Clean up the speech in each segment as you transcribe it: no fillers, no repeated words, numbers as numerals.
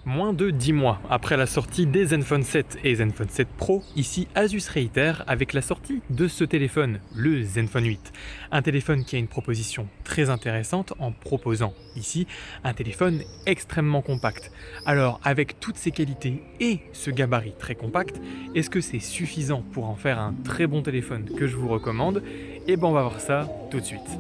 Moins de 10 mois après la sortie des Zenfone 7 et Zenfone 7 Pro, ici Asus réitère avec la sortie de ce téléphone, le Zenfone 8. Un téléphone qui a une proposition très intéressante en proposant ici un téléphone extrêmement compact. Alors avec toutes ces qualités et ce gabarit très compact, est-ce que c'est suffisant pour en faire un très bon téléphone que je vous recommande? Et ben on va voir ça tout de suite.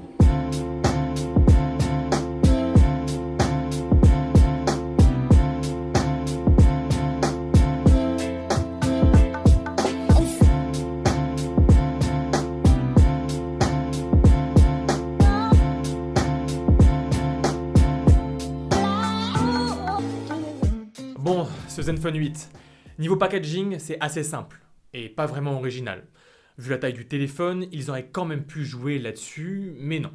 Bon, ce Zenfone 8, niveau packaging, c'est assez simple et pas vraiment original. Vu la taille du téléphone, ils auraient quand même pu jouer là-dessus, mais non.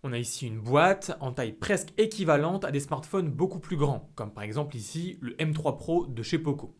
On a ici une boîte en taille presque équivalente à des smartphones beaucoup plus grands, comme par exemple ici le M3 Pro de chez Poco.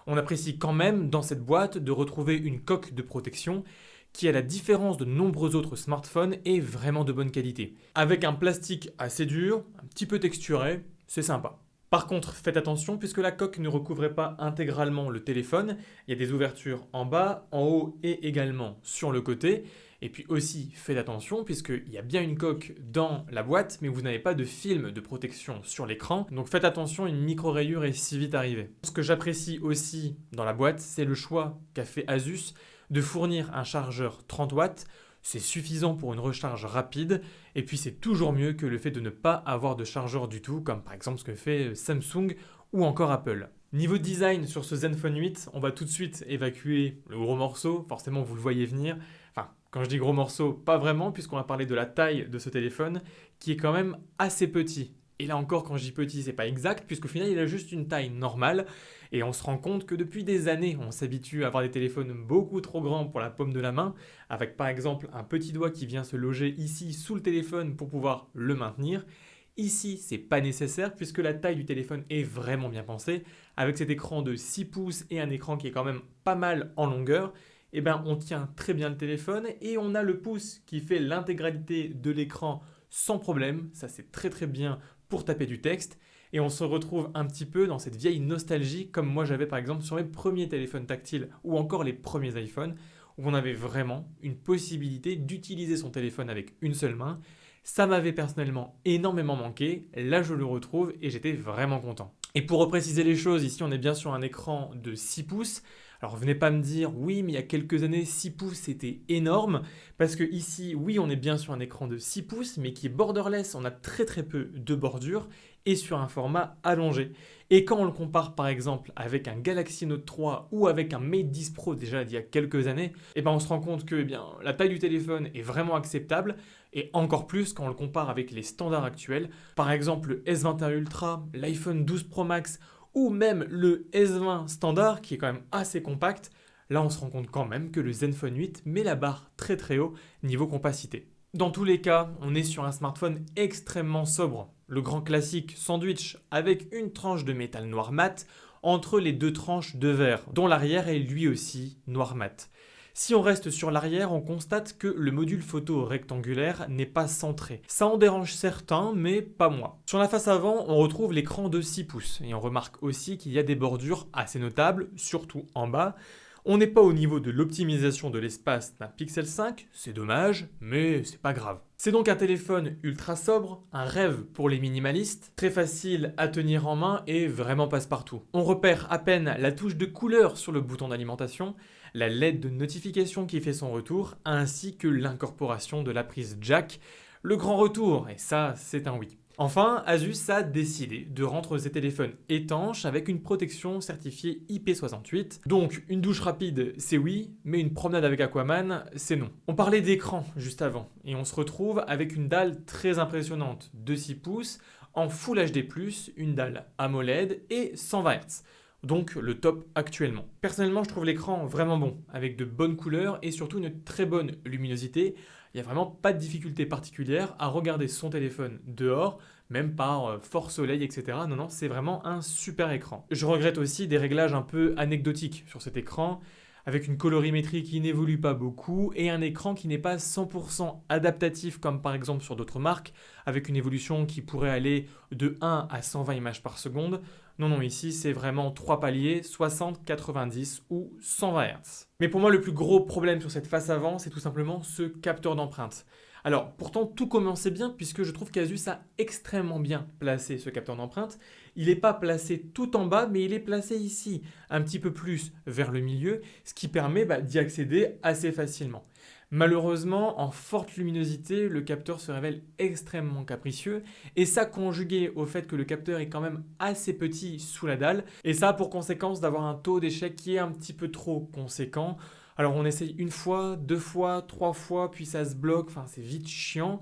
On apprécie quand même dans cette boîte de retrouver une coque de protection qui, à la différence de nombreux autres smartphones, est vraiment de bonne qualité. Avec un plastique assez dur, un petit peu texturé, c'est sympa. Par contre, faites attention puisque la coque ne recouvrait pas intégralement le téléphone. Il y a des ouvertures en bas, en haut et également sur le côté. Et puis aussi, faites attention puisqu'il y a bien une coque dans la boîte, mais vous n'avez pas de film de protection sur l'écran. Donc faites attention, une micro-rayure est si vite arrivée. Ce que j'apprécie aussi dans la boîte, c'est le choix qu'a fait Asus de fournir un chargeur 30 watts. C'est suffisant pour une recharge rapide, et puis c'est toujours mieux que le fait de ne pas avoir de chargeur du tout, comme par exemple ce que fait Samsung ou encore Apple. Niveau design sur ce Zenfone 8, on va tout de suite évacuer le gros morceau, forcément vous le voyez venir. Enfin, quand je dis gros morceau, pas vraiment, puisqu'on va parler de la taille de ce téléphone, qui est quand même assez petit. Et là encore, quand je dis petit, c'est pas exact, puisqu'au final, il a juste une taille normale. Et on se rend compte que depuis des années, on s'habitue à avoir des téléphones beaucoup trop grands pour la paume de la main, avec par exemple un petit doigt qui vient se loger ici sous le téléphone pour pouvoir le maintenir. Ici, c'est pas nécessaire puisque la taille du téléphone est vraiment bien pensée. Avec cet écran de 6 pouces et un écran qui est quand même pas mal en longueur, eh ben, on tient très bien le téléphone et on a le pouce qui fait l'intégralité de l'écran sans problème. Ça, c'est très très bien pour taper du texte. Et on se retrouve un petit peu dans cette vieille nostalgie comme moi j'avais par exemple sur mes premiers téléphones tactiles ou encore les premiers iPhones où on avait vraiment une possibilité d'utiliser son téléphone avec une seule main. Ça m'avait personnellement énormément manqué, là je le retrouve et j'étais vraiment content. Et pour repréciser les choses, ici on est bien sur un écran de 6 pouces. Alors venez pas me dire, oui mais il y a quelques années 6 pouces c'était énorme, parce que ici oui on est bien sur un écran de 6 pouces mais qui est borderless, on a très très peu de bordure et sur un format allongé. Et quand on le compare par exemple avec un Galaxy Note 3 ou avec un Mate 10 Pro déjà d'il y a quelques années, eh ben on se rend compte que la taille du téléphone est vraiment acceptable et encore plus quand on le compare avec les standards actuels. Par exemple le S21 Ultra, l'iPhone 12 Pro Max ou même le S20 standard qui est quand même assez compact, là on se rend compte quand même que le Zenfone 8 met la barre très très haut niveau compacité. Dans tous les cas, on est sur un smartphone extrêmement sobre. Le grand classique sandwich avec une tranche de métal noir mat entre les deux tranches de verre, dont l'arrière est lui aussi noir mat. Si on reste sur l'arrière, on constate que le module photo rectangulaire n'est pas centré. Ça en dérange certains, mais pas moi. Sur la face avant, on retrouve l'écran de 6 pouces, et on remarque aussi qu'il y a des bordures assez notables, surtout en bas. On n'est pas au niveau de l'optimisation de l'espace d'un Pixel 5, c'est dommage, mais c'est pas grave. C'est donc un téléphone ultra sobre, un rêve pour les minimalistes, très facile à tenir en main et vraiment passe-partout. On repère à peine la touche de couleur sur le bouton d'alimentation, la LED de notification qui fait son retour, ainsi que l'incorporation de la prise jack. Le grand retour, et ça c'est un oui. Enfin, Asus a décidé de rendre ses téléphones étanches avec une protection certifiée IP68. Donc une douche rapide, c'est oui, mais une promenade avec Aquaman, c'est non. On parlait d'écran juste avant, et on se retrouve avec une dalle très impressionnante de 6 pouces, en Full HD+, une dalle AMOLED et 120 Hz. Donc le top actuellement. Personnellement, je trouve l'écran vraiment bon, avec de bonnes couleurs et surtout une très bonne luminosité. Il n'y a vraiment pas de difficulté particulière à regarder son téléphone dehors, même par fort soleil, etc. Non, non, c'est vraiment un super écran. Je regrette aussi des réglages un peu anecdotiques sur cet écran. avec une colorimétrie qui n'évolue pas beaucoup et un écran qui n'est pas 100% adaptatif comme par exemple sur d'autres marques, avec une évolution qui pourrait aller de 1 à 120 images par seconde. Non, non, ici c'est vraiment 3 paliers, 60, 90 ou 120 Hz. Mais pour moi le plus gros problème sur cette face avant, c'est tout simplement ce capteur d'empreinte. Alors pourtant tout commençait bien puisque je trouve qu'Asus a extrêmement bien placé ce capteur d'empreinte. Il n'est pas placé tout en bas mais il est placé ici, un petit peu plus vers le milieu, ce qui permet d'y accéder assez facilement. Malheureusement, en forte luminosité, le capteur se révèle extrêmement capricieux et ça conjugué au fait que le capteur est quand même assez petit sous la dalle et ça a pour conséquence d'avoir un taux d'échec qui est un petit peu trop conséquent. Alors on essaye une fois, deux fois, trois fois, puis ça se bloque, enfin c'est vite chiant.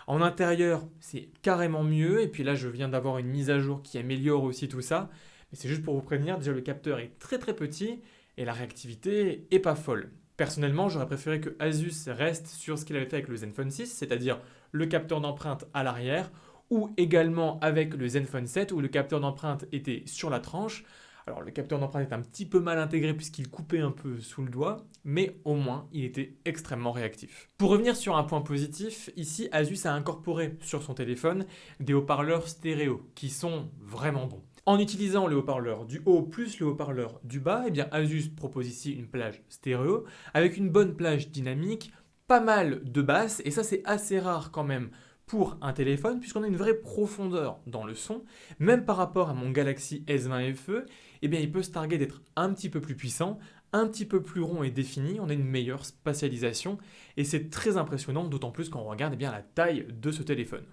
En intérieur, c'est carrément mieux et puis là je viens d'avoir une mise à jour qui améliore aussi tout ça. Mais c'est juste pour vous prévenir, déjà le capteur est très très petit et la réactivité est pas folle. Personnellement, j'aurais préféré que Asus reste sur ce qu'il avait fait avec le Zenfone 6, c'est-à-dire le capteur d'empreinte à l'arrière, ou également avec le Zenfone 7 où le capteur d'empreinte était sur la tranche. Alors le capteur d'empreinte est un petit peu mal intégré puisqu'il coupait un peu sous le doigt, mais au moins il était extrêmement réactif. Pour revenir sur un point positif, ici Asus a incorporé sur son téléphone des haut-parleurs stéréo qui sont vraiment bons. En utilisant le haut-parleur du haut plus le haut-parleur du bas, Asus propose ici une plage stéréo avec une bonne plage dynamique, pas mal de basses, et ça c'est assez rare quand même pour un téléphone puisqu'on a une vraie profondeur dans le son. Même par rapport à mon Galaxy S20 FE, il peut se targuer d'être un petit peu plus puissant, un petit peu plus rond et défini, on a une meilleure spatialisation et c'est très impressionnant, d'autant plus quand on regarde la taille de ce téléphone.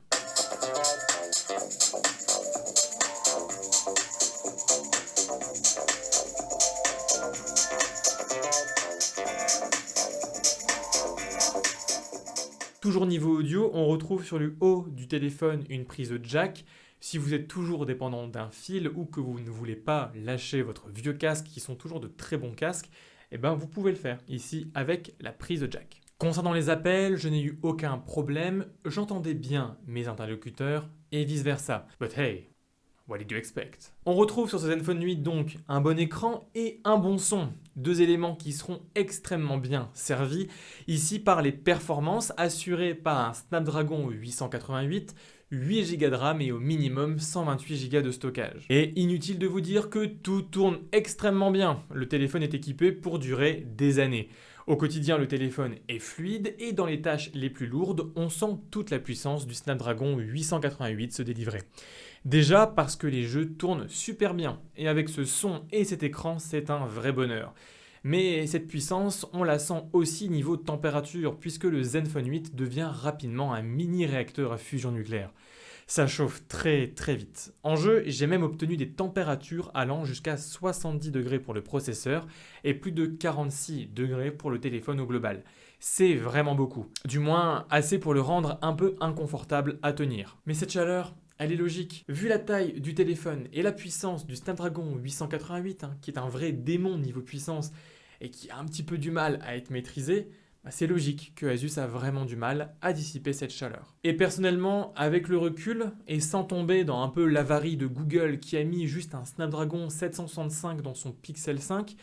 Toujours niveau audio, on retrouve sur le haut du téléphone une prise jack. Si vous êtes toujours dépendant d'un fil ou que vous ne voulez pas lâcher votre vieux casque, qui sont toujours de très bons casques, vous pouvez le faire ici avec la prise jack. Concernant les appels, je n'ai eu aucun problème, j'entendais bien mes interlocuteurs et vice versa. But hey, what did you expect? On retrouve sur ce Zenfone 8 donc un bon écran et un bon son. Deux éléments qui seront extrêmement bien servis ici par les performances assurées par un Snapdragon 888, 8 Go de RAM et au minimum 128 Go de stockage. Et inutile de vous dire que tout tourne extrêmement bien. Le téléphone est équipé pour durer des années. Au quotidien, le téléphone est fluide et dans les tâches les plus lourdes, on sent toute la puissance du Snapdragon 888 se délivrer. Déjà parce que les jeux tournent super bien et avec ce son et cet écran, c'est un vrai bonheur. Mais cette puissance, on la sent aussi niveau température puisque le Zenfone 8 devient rapidement un mini réacteur à fusion nucléaire. Ça chauffe très très vite. En jeu, j'ai même obtenu des températures allant jusqu'à 70 degrés pour le processeur et plus de 46 degrés pour le téléphone au global. C'est vraiment beaucoup. Du moins, assez pour le rendre un peu inconfortable à tenir. Mais cette chaleur, elle est logique. Vu la taille du téléphone et la puissance du Snapdragon 888, qui est un vrai démon niveau puissance et qui a un petit peu du mal à être maîtrisé, c'est logique que Asus a vraiment du mal à dissiper cette chaleur. Et personnellement, avec le recul, et sans tomber dans un peu l'avarie de Google qui a mis juste un Snapdragon 765 dans son Pixel 5,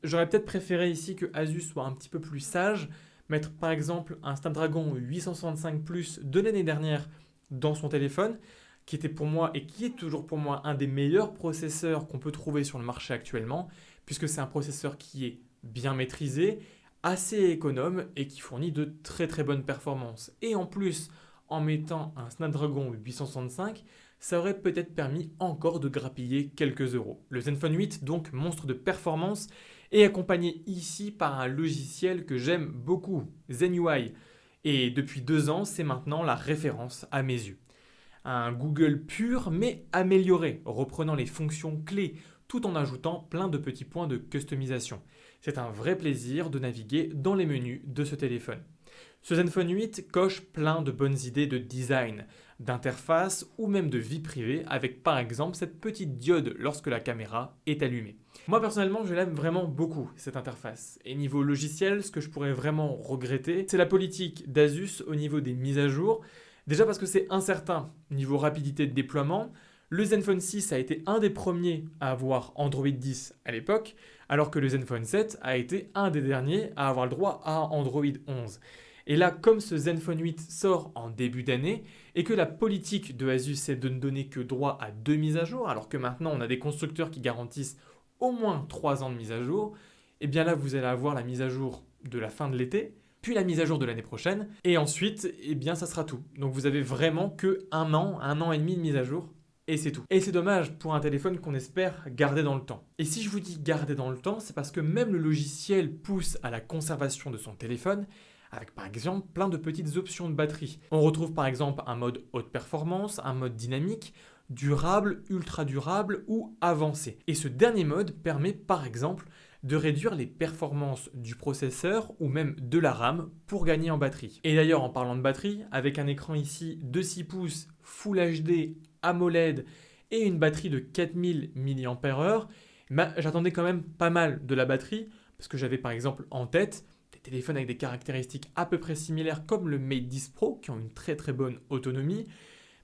j'aurais peut-être préféré ici que Asus soit un petit peu plus sage, mettre par exemple un Snapdragon 865 Plus de l'année dernière dans son téléphone, qui était pour moi et qui est toujours pour moi un des meilleurs processeurs qu'on peut trouver sur le marché actuellement, puisque c'est un processeur qui est bien maîtrisé, assez économe et qui fournit de très très bonnes performances. Et en plus, en mettant un Snapdragon 865, ça aurait peut-être permis encore de grappiller quelques euros. Le Zenfone 8, donc monstre de performance, est accompagné ici par un logiciel que j'aime beaucoup, ZenUI. Et depuis 2 ans, c'est maintenant la référence à mes yeux. Un Google pur mais amélioré, reprenant les fonctions clés tout en ajoutant plein de petits points de customisation. C'est un vrai plaisir de naviguer dans les menus de ce téléphone. Ce Zenfone 8 coche plein de bonnes idées de design, d'interface ou même de vie privée avec par exemple cette petite diode lorsque la caméra est allumée. Moi personnellement je l'aime vraiment beaucoup cette interface et niveau logiciel ce que je pourrais vraiment regretter c'est la politique d'Asus au niveau des mises à jour. Déjà parce que c'est incertain niveau rapidité de déploiement, Le Zenfone 6 a été un des premiers à avoir Android 10 à l'époque, alors que le Zenfone 7 a été un des derniers à avoir le droit à Android 11. Et là, comme ce Zenfone 8 sort en début d'année, et que la politique de Asus c'est de ne donner que droit à 2 mises à jour, alors que maintenant on a des constructeurs qui garantissent au moins 3 ans de mise à jour, et bien là vous allez avoir la mise à jour de la fin de l'été, puis la mise à jour de l'année prochaine, et ensuite, eh bien ça sera tout. Donc vous avez vraiment que un an et demi de mise à jour, et c'est tout. Et c'est dommage pour un téléphone qu'on espère garder dans le temps. Et si je vous dis garder dans le temps, c'est parce que même le logiciel pousse à la conservation de son téléphone, avec par exemple plein de petites options de batterie. On retrouve par exemple un mode haute performance, un mode dynamique, durable, ultra durable ou avancé. Et ce dernier mode permet par exemple de réduire les performances du processeur ou même de la RAM pour gagner en batterie. Et d'ailleurs en parlant de batterie, avec un écran ici de 6 pouces, Full HD, AMOLED et une batterie de 4000 mAh, j'attendais quand même pas mal de la batterie parce que j'avais par exemple en tête téléphones avec des caractéristiques à peu près similaires comme le Mate 10 Pro qui ont une très très bonne autonomie.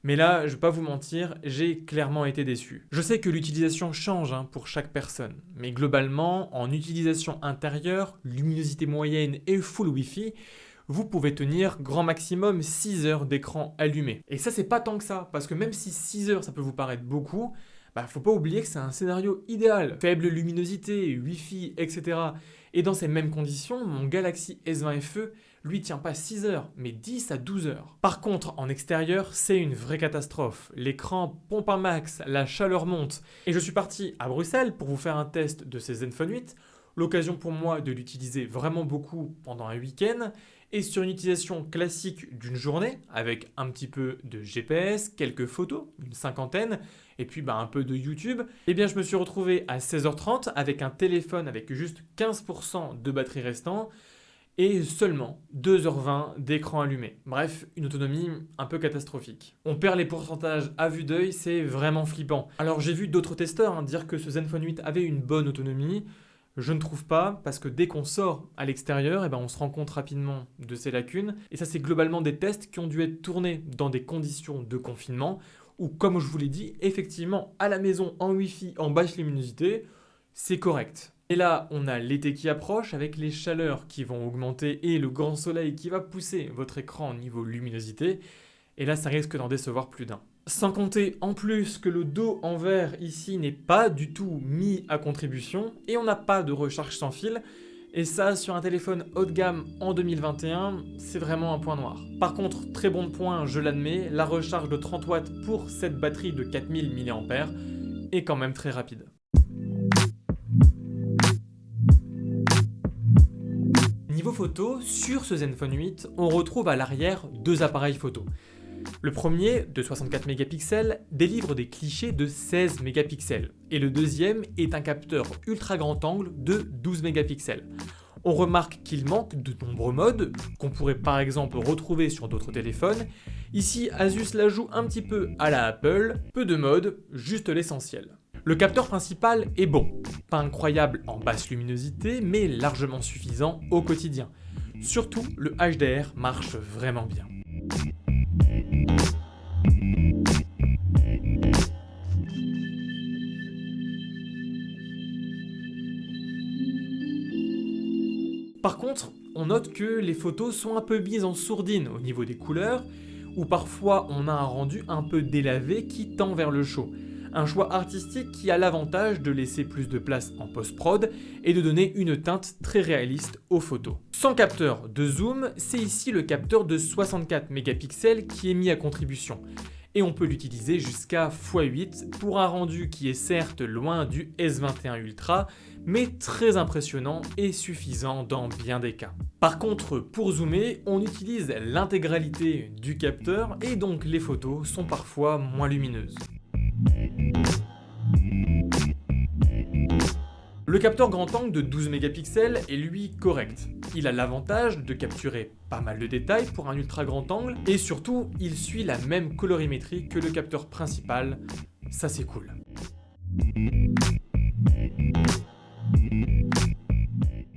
Mais là, je vais pas vous mentir, j'ai clairement été déçu. Je sais que l'utilisation change pour chaque personne, mais globalement, en utilisation intérieure, luminosité moyenne et full Wi-Fi, vous pouvez tenir grand maximum 6 heures d'écran allumé. Et ça, c'est pas tant que ça, parce que même si 6 heures ça peut vous paraître beaucoup, faut pas oublier que c'est un scénario idéal. Faible luminosité, Wi-Fi, etc. Et dans ces mêmes conditions, mon Galaxy S20 FE, lui, tient pas 6 heures, mais 10 à 12 heures. Par contre, en extérieur, c'est une vraie catastrophe. L'écran pompe un max, la chaleur monte. Et je suis parti à Bruxelles pour vous faire un test de ces Zenfone 8, l'occasion pour moi de l'utiliser vraiment beaucoup pendant un week-end, et sur une utilisation classique d'une journée, avec un petit peu de GPS, quelques photos, une cinquantaine, et puis un peu de YouTube, eh bien je me suis retrouvé à 16h30 avec un téléphone avec juste 15% de batterie restant, et seulement 2h20 d'écran allumé. Bref, une autonomie un peu catastrophique. On perd les pourcentages à vue d'œil, c'est vraiment flippant. Alors j'ai vu d'autres testeurs dire que ce Zenfone 8 avait une bonne autonomie. Je ne trouve pas, parce que dès qu'on sort à l'extérieur, on se rend compte rapidement de ces lacunes. Et ça, c'est globalement des tests qui ont dû être tournés dans des conditions de confinement, où, comme je vous l'ai dit, effectivement, à la maison, en Wi-Fi, en basse luminosité, c'est correct. Et là, on a l'été qui approche, avec les chaleurs qui vont augmenter et le grand soleil qui va pousser votre écran au niveau luminosité. Et là, ça risque d'en décevoir plus d'un. Sans compter en plus que le dos en verre ici n'est pas du tout mis à contribution et on n'a pas de recharge sans fil. Et ça, sur un téléphone haut de gamme en 2021, c'est vraiment un point noir. Par contre, très bon point, je l'admets, la recharge de 30 watts pour cette batterie de 4000 mAh est quand même très rapide. Niveau photo, sur ce Zenfone 8, on retrouve à l'arrière 2 appareils photo. Le premier, de 64 mégapixels, délivre des clichés de 16 mégapixels, et le deuxième est un capteur ultra grand angle de 12 mégapixels. On remarque qu'il manque de nombreux modes, qu'on pourrait par exemple retrouver sur d'autres téléphones. Ici, Asus la joue un petit peu à la Apple, peu de modes, juste l'essentiel. Le capteur principal est bon, pas incroyable en basse luminosité, mais largement suffisant au quotidien. Surtout, le HDR marche vraiment bien. Par contre, on note que les photos sont un peu mises en sourdine au niveau des couleurs, ou parfois on a un rendu un peu délavé qui tend vers le chaud. Un choix artistique qui a l'avantage de laisser plus de place en post-prod et de donner une teinte très réaliste aux photos. Sans capteur de zoom, c'est ici le capteur de 64 mégapixels qui est mis à contribution. Et on peut l'utiliser jusqu'à x8 pour un rendu qui est certes loin du S21 Ultra, mais très impressionnant et suffisant dans bien des cas. Par contre, pour zoomer, on utilise l'intégralité du capteur et donc les photos sont parfois moins lumineuses. Le capteur grand angle de 12 mégapixels est lui correct. Il a l'avantage de capturer pas mal de détails pour un ultra grand angle et surtout il suit la même colorimétrie que le capteur principal, ça c'est cool.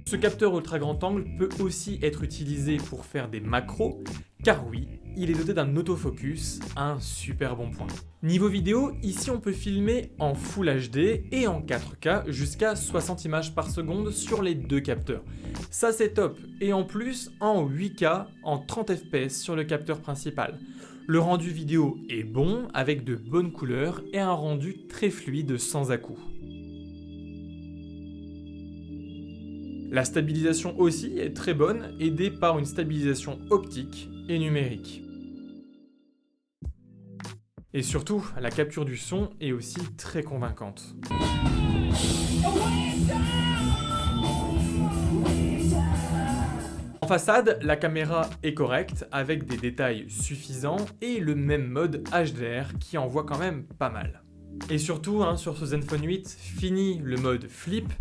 Ce capteur ultra grand angle peut aussi être utilisé pour faire des macros, car oui, il est doté d'un autofocus, un super bon point. Niveau vidéo, ici on peut filmer en Full HD et en 4K jusqu'à 60 images par seconde sur les deux capteurs. Ça c'est top, et en plus en 8K en 30 fps sur le capteur principal. Le rendu vidéo est bon, avec de bonnes couleurs et un rendu très fluide sans à-coups. La stabilisation aussi est très bonne, aidée par une stabilisation optique et numérique. Et surtout, la capture du son est aussi très convaincante. En façade, la caméra est correcte, avec des détails suffisants et le même mode HDR qui en voit quand même pas mal. Et surtout, sur ce Zenfone 8, fini le mode flip,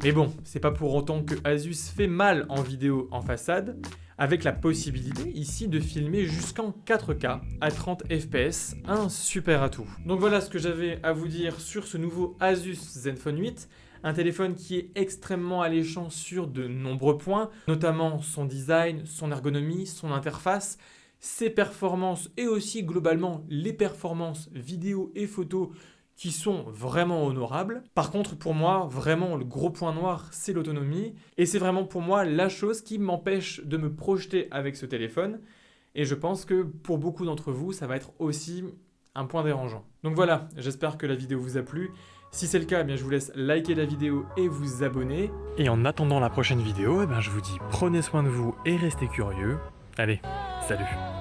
mais bon, c'est pas pour autant que Asus fait mal en vidéo en façade, avec la possibilité ici de filmer jusqu'en 4K à 30 fps, un super atout. Donc voilà ce que j'avais à vous dire sur ce nouveau Asus Zenfone 8, un téléphone qui est extrêmement alléchant sur de nombreux points, notamment son design, son ergonomie, son interface, ses performances et aussi globalement les performances vidéo et photo qui sont vraiment honorables. Par contre, pour moi, vraiment le gros point noir, c'est l'autonomie. Et c'est vraiment pour moi la chose qui m'empêche de me projeter avec ce téléphone. Et je pense que pour beaucoup d'entre vous, ça va être aussi un point dérangeant. Donc voilà, j'espère que la vidéo vous a plu. Si c'est le cas, je vous laisse liker la vidéo et vous abonner. Et en attendant la prochaine vidéo, je vous dis prenez soin de vous et restez curieux. Allez, salut!